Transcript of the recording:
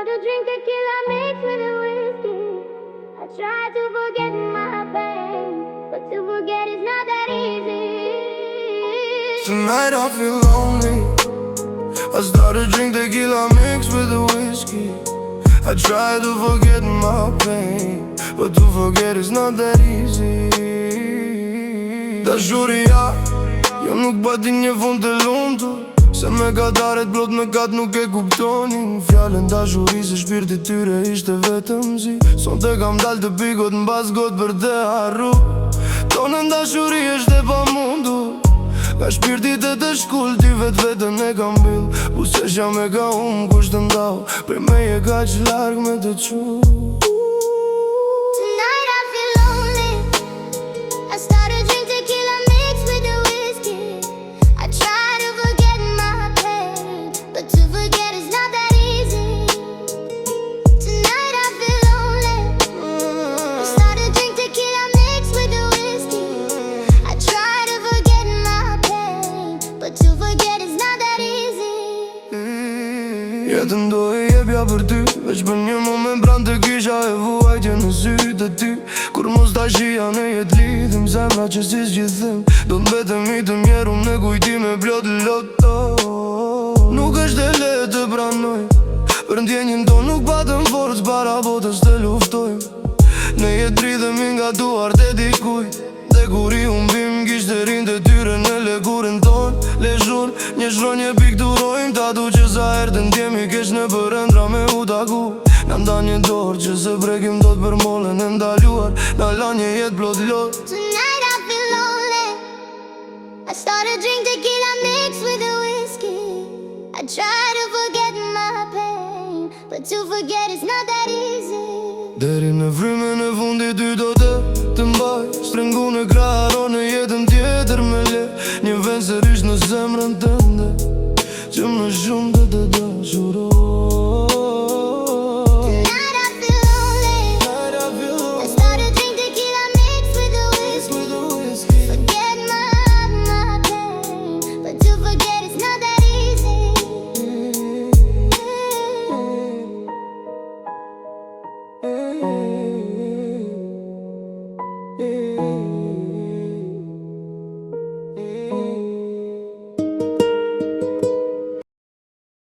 to drink tequila mixed with a whiskey. I try to forget my pain, but to forget is not that easy. Tonight I feel lonely. I start to drink tequila mixed with a whiskey. I try to forget my pain, but to forget is not that easy. Dashuria, jo nuk bati një fund të lumtur, se me kataret plot me kat nuk e kuptonin fjallën dashuri se shpirti tyre ishte vetëm zi. Sonte kam dal të pikot n'bas got për te harru. Tonën dashuri është e pamundur, ka shpirtit e të shkull ti vetën e kam bil. Bu se shja me ka kush të ndau, prej me je ka që larg me të qu. Tonight I feel lonely. I start to drink tequila mixed with the whiskey. I try to forget my pain, but to forget is not that easy. Tonight I feel lonely. I start to drink tequila mixed with the whiskey. I try to forget my pain, but to forget is not that easy. Jetën do e jepja për ty, veç për një moment pran të kisha e vuajtje në sytë e ty. Kur mos ta shija në jet lidhim, zemra që si zgjithim, do t'mbetemi të mjerum në kujtime plot loto. Nuk është e lehtë të pranoj, për ndjenjën ton nuk patëm forcë para botës të luftojmë. Ne jet dridhemi nga duart e dikujt, dhe kur i humbim kishte rinë të tyre në lekurin ton. Lezhur, një shronje pikturojmë tatu që sa herë të ndjemi kesh në përëndra me u taku. Na nda një dorë që se prekim do të për mollën e ndaluar, na la një jetë plot lot. Tonight I feel lonely. I start to drink tequila mixed with a whiskey. I try to forget my pain, but to forget is not that easy. Deri në frymën e fundit ty do të mbaj, strengu në kraharo në jetën tjetër me le. Një vend sërish në zemrën të